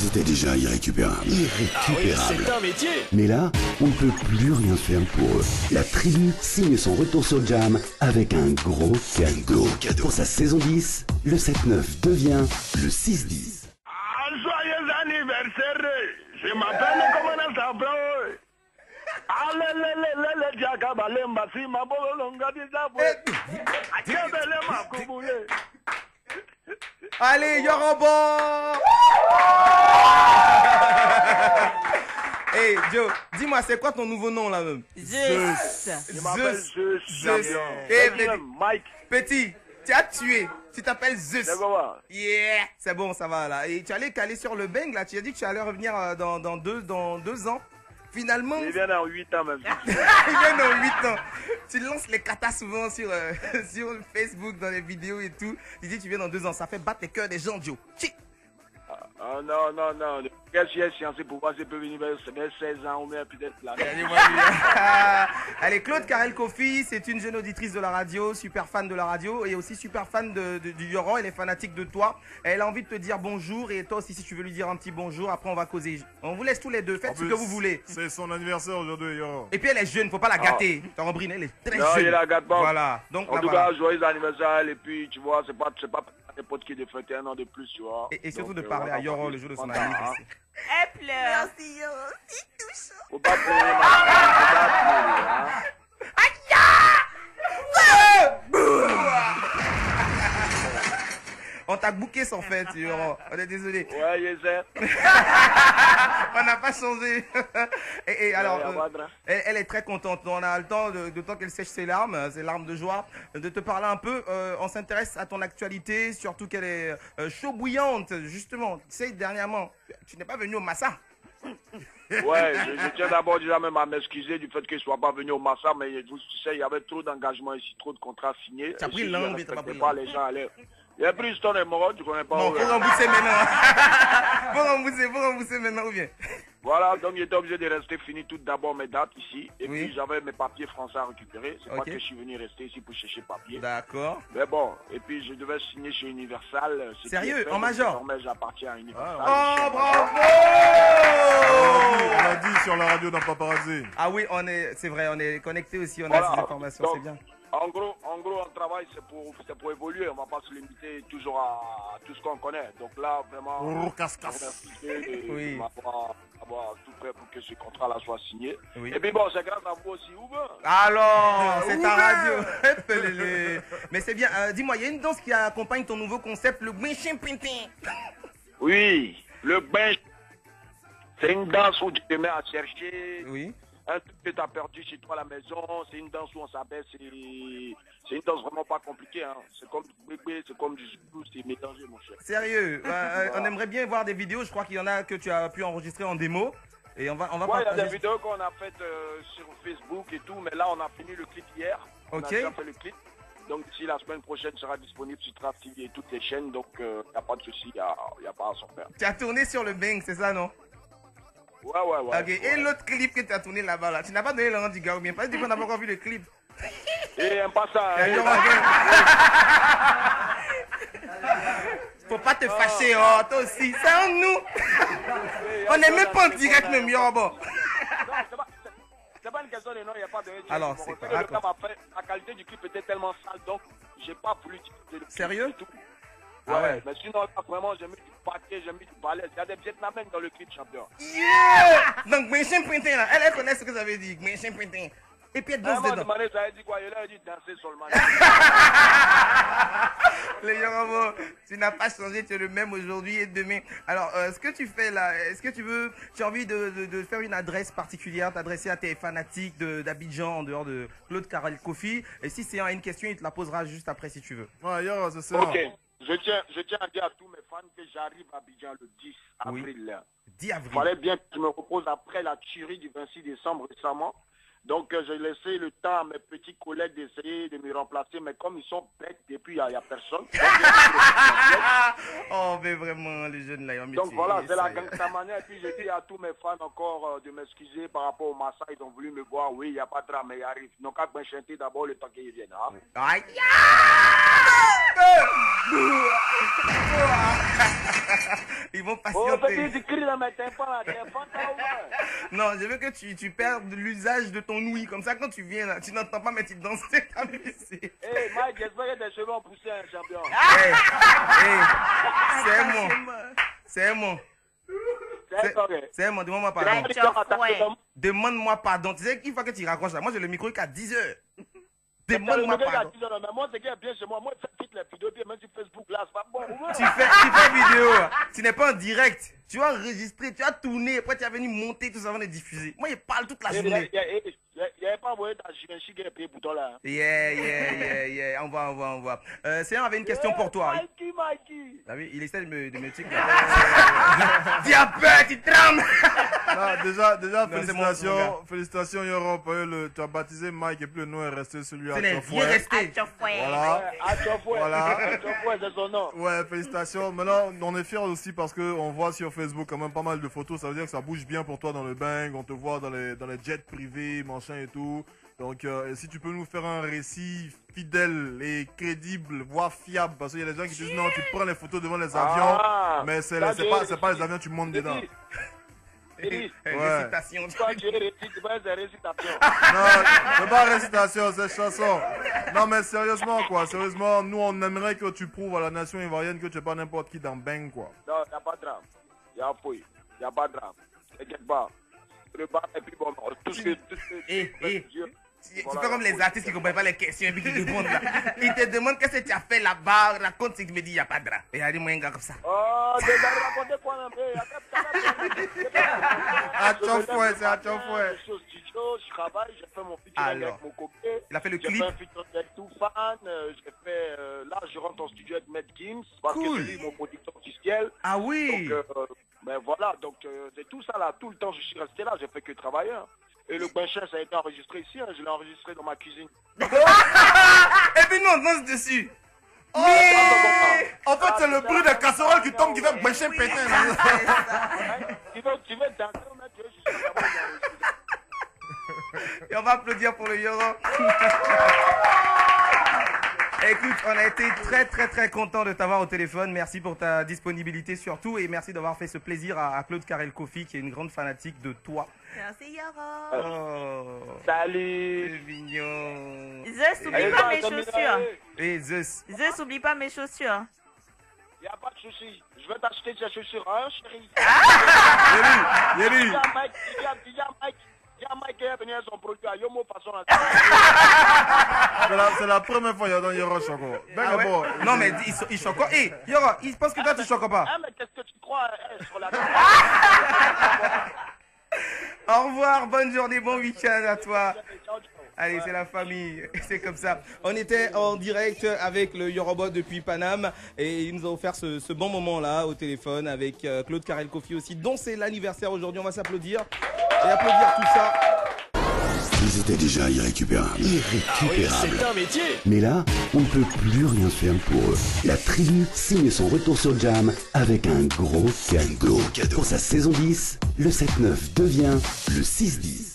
Ils étaient déjà irrécupérables. Irrécupérables. C'est un métier. Mais là, on ne peut plus rien faire pour eux. La tribu signe son retour sur Jam avec un gros cadeau. Pour sa saison 10, le 7-9 devient le 6-10. Joyeux anniversaire. Je m'appelle comment ça s'appelle. Allez, Yoruba. Hey Joe, dis-moi, c'est quoi ton nouveau nom là même? Zeus. Je m'appelle Zeus. Hey, Mike. Petit, tu as tué. Tu t'appelles Zeus. C'est comment? Yeah, c'est bon, ça va là. Et tu allais caler sur le bang là. Tu as dit que tu allais revenir dans 2 ans. Finalement. Il vient dans 8 ans même. Il vient dans 8 ans. Tu lances les katas souvent sur Facebook, dans les vidéos et tout. Tu dis tu viens dans 2 ans. Ça fait battre les cœurs des gens, Joe. Ah non. Qu'est-ce que j'ai sciencé pour voir si peut venir vers 16 ans ou même peut-être là. Allez, Claude Karel Kofi, c'est une jeune auditrice de la radio, super fan de la radio et aussi super fan du Yoran. Elle est fanatique de toi. Elle a envie de te dire bonjour et toi aussi si tu veux lui dire un petit bonjour. Après on va causer. On vous laisse tous les deux. Faites ce que vous voulez. C'est son anniversaire aujourd'hui, Yoran. Et puis elle est jeune, faut pas la gâter. Tambrine, elle est très non, jeune. Il la gâte pas. Voilà. Donc, en tout cas, joyeux anniversaire et puis tu vois, c'est pas n'importe qui de fêter un an de plus, tu vois. Et surtout de parler à Yoran le jour de son anniversaire. Elle pleure. Merci, Yoran. C'est touchant. Faut pas pleurer, ma chérie, faut pas pleurer, hein. On t'a bouqué sans fait, Yoran. On est désolé. Ouais, je sais. On n'a pas changé. et alors, ouais, elle est très contente. On a le temps, de temps qu'elle sèche ses larmes de joie, de te parler un peu. On s'intéresse à ton actualité, surtout qu'elle est chaud bouillante, justement. Tu sais, dernièrement, tu n'es pas venu au Massa. Ouais, je tiens d'abord déjà même à m'excuser du fait que je ne sois pas venu au Massa, mais tu sais, il y avait trop d'engagements ici, trop de contrats signés. Tu as pris l'angle, mais tu n'as pas pris l'angle. Les gens allaient. Il y a plus ton numéro, tu connais pas. Non, faut rembourser maintenant. faut rembourser maintenant ou bien. Voilà, donc j'étais obligé de rester fini tout d'abord mes dates ici. Et puis j'avais mes papiers français à récupérer. C'est pas que je suis venu rester ici pour chercher papier. D'accord. Mais bon, et puis je devais signer chez Universal. Sérieux, en major? Mais j'appartiens à Universal. Oh, bravo! On l'a dit sur la radio dans Paparazzi. Ah oui, c'est vrai, on est connecté aussi, on a ces informations, c'est bien. En gros, on travaille, c'est pour évoluer. On ne va pas se limiter toujours à tout ce qu'on connaît. Donc là, vraiment, oui. avoir tout prêt pour que ce contrat-là soit signé. Oui. Et puis bon, c'est grâce à vous aussi, Ouvert. Alors, c'est ta radio. Mais c'est bien. Dis-moi, il y a une danse qui accompagne ton nouveau concept, le Gbenchin Pintin. Oui, le Gbenchin. C'est une danse où tu te mets à chercher. Oui. Un truc que tu as perdu chez toi à la maison, c'est une danse où on s'appelle, c'est une danse vraiment pas compliquée. Hein. C'est comme du bébé, c'est comme du zoulou, c'est mélangé, mon cher. Sérieux, on aimerait bien voir des vidéos, je crois qu'il y en a que tu as pu enregistrer en démo. Et on va il y a des vidéos qu'on a faites sur Facebook et tout, mais là on a fini le clip hier. Ok. On a déjà fait le clip. Donc d'ici la semaine prochaine sera disponible sur Trap TV et toutes les chaînes, donc il n'y a pas de souci, il n'y a pas à s'en faire. Tu as tourné sur le Bang, c'est ça, non? Ouais. Ok, et l'autre clip que tu as tourné là-bas, là, tu n'as pas donné le nom du gars ou bien? Parce qu'on n'a pas encore vu le clip. Et un passant. Faut pas te fâcher, oh, toi aussi, c'est en nous. On n'est même pas en direct, même, Yoruba. C'est pas une question de nom, il n'y a pas de... Alors, c'est quoi? La qualité du clip était tellement sale, donc j'ai pas voulu utiliser le clip. Sérieux? Ouais, mais sinon, là, vraiment, j'ai mis du paquet, j'ai mis du balèze. Il y a des Vietnamiens dans le clip, champion. Yeah! Donc, Gbenchin Pintin, là, elle connaît ce que ça veut dire, Gbenchin Pintin. Et puis, elle danse dedans. Ça a dit quoi? Il a dit danser seulement. Les Yoruba, tu n'as pas changé, tu es le même aujourd'hui et demain. Alors, ce que tu fais là, est-ce que tu as envie de faire une adresse particulière, t'adresser à tes fanatiques d'Abidjan en dehors de Claude Karel Kofi? Et si c'est une question, il te la posera juste après si tu veux. Ouais, Yoruba, c'est ça. Ok. Je tiens à dire à tous mes fans que j'arrive à Abidjan le 10 avril. 10 avril. Il fallait bien que je me repose après la tuerie du 26 décembre récemment. Donc j'ai laissé le temps à mes petits collègues d'essayer de me remplacer, mais comme ils sont bêtes depuis, il n'y a personne. Oh, mais vraiment, les jeunes là, ils ont mis. Donc voilà, c'est la gangsta manière. Et puis je dis à tous mes fans encore de m'excuser par rapport au Massa. Ils ont voulu me voir, oui, il n'y a pas de drame, mais il arrive. Donc à ben chanter d'abord le temps qu'ils viennent. Hein. Aïe! Ils vont Oh, patienter. petit, tu cries dans mes tympans, là. Tympans, t'as ouvert. Non, je veux que tu perdes l'usage de ton ouïe. Comme ça, quand tu viens là, tu n'entends pas, mais tu danses ta musique. Hey, Mike, j'espère que tes cheveux ont poussé un champion. Hey, hey, c'est mon. C'est mon. C'est correct. C'est mon. Demande-moi pardon. Ouais. Demande-moi pardon. Tu sais qu'il faut que tu raccroches là. Moi, j'ai le micro qu'à 10 heures. Le Demande-moi gars, pardon. il a dit, non, mais moi, ce qui est bien chez moi, je fais toutes les vidéos, puis même sur Facebook, là, c'est pas bon. Tu fais vidéo. Tu n'es pas en direct. Tu vas enregistrer, tu vas tourner. Après, tu vas venir monter tout ça avant de diffuser. Moi, je parle toute la journée. Il n'y avait pas envoyé ta Givenchy qui est payé pour toi, là. Yeah. On va. Céan avait une question pour toi. Mikey. Ah oui, il essaie de me dire que... Diabète, il tremble. Non, déjà Non, c'est mon félicitations Europe. Tu as baptisé Mike et puis le nom est resté celui à Ce n'est rien Tchofouet. resté. Voilà. Atchofouet, c'est son nom. Ouais, félicitations. Maintenant, on est fiers aussi parce que on voit sur Facebook quand même pas mal de photos. Ça veut dire que ça bouge bien pour toi dans le bang. On te voit dans les jets privés, machin et tout. Donc, si tu peux nous faire un récit fidèle et crédible, voire fiable, parce qu'il y a des gens qui disent non, tu prends les photos devant les avions, mais c'est pas les avions, tu montes dedans. Récitation. Toi, tu es des récitations. Non, c'est pas récitation, c'est chanson. Non, mais sérieusement, quoi. Sérieusement, nous, on aimerait que tu prouves à la nation ivoirienne que tu n'es pas n'importe qui dans Bang, quoi. Non, il n'y a pas de drame. Il y a un fouille. Il n'y a pas de drame. T'inquiète pas. Le bar, et puis bon, tout ce que... Tu fais comme les artistes qui ne comprennent pas les questions et puis qui répondent là. Ils te demandent qu'est-ce que tu as fait là-bas, raconte ce qu'il me dit, il n'y a pas de drap. Et il y a des moyens comme ça. Oh, déjà raconter quoi, un peu. Atchofouet, c'est Atchofouet. Je suis au studio, je travaille, j'ai fait mon featuring avec mon copain. Il a fait le clip. J'ai fait un featuring avec Toufan. J'ai fait... Là, je rentre en studio avec Matt Gims. Parce que c'est lui, mon producteur officiel. Ah oui. Donc, ben voilà, donc c'est tout ça là. Tout le temps, je suis resté là, j'ai fait que travailler. Hein. Et le Benchen, ça a été enregistré ici, hein. Je l'ai enregistré dans ma cuisine. Et puis nous, on danse dessus. Oh, en fait, c'est le bruit de casserole qui tombe qui fait bêcher péter. Tu veux danser, mais tu veux juste... Et on va applaudir pour le Yoro. Écoute, on a été très content de t'avoir au téléphone. Merci pour ta disponibilité surtout et merci d'avoir fait ce plaisir à Claude Karel Kofi qui est une grande fanatique de toi. Merci Yoro. Oh, Salut. c'est mignon. Zeus, oublie pas mes chaussures. Et Zeus. Zeus, oublie pas mes chaussures. Il n'y a pas de souci. Je vais t'acheter tes chaussures, hein, chérie. Yéli. Il y a Mike qui est venu à son produit à Yomo façon là. C'est la première fois qu'il y a Yoro Choco. Ah ouais? Non mais il choque. Hé, Yoro, il pense que toi tu choques pas. Ah mais qu'est-ce que tu crois sur la... Au revoir, bonne journée, bon week-end à toi. Ciao. Allez, c'est la famille, c'est comme ça. On était en direct avec le Yorobot depuis Paname et il nous a offert ce bon moment-là au téléphone avec Claude Karel Kofi aussi, dont c'est l'anniversaire aujourd'hui. On va s'applaudir et applaudir tout ça. Ils étaient déjà irrécupérables. C'est un métier. Mais là, on ne peut plus rien faire pour eux. La tribu signe son retour sur Jam avec un gros cadeau. Pour sa saison 10, le 7-9 devient le 6-10.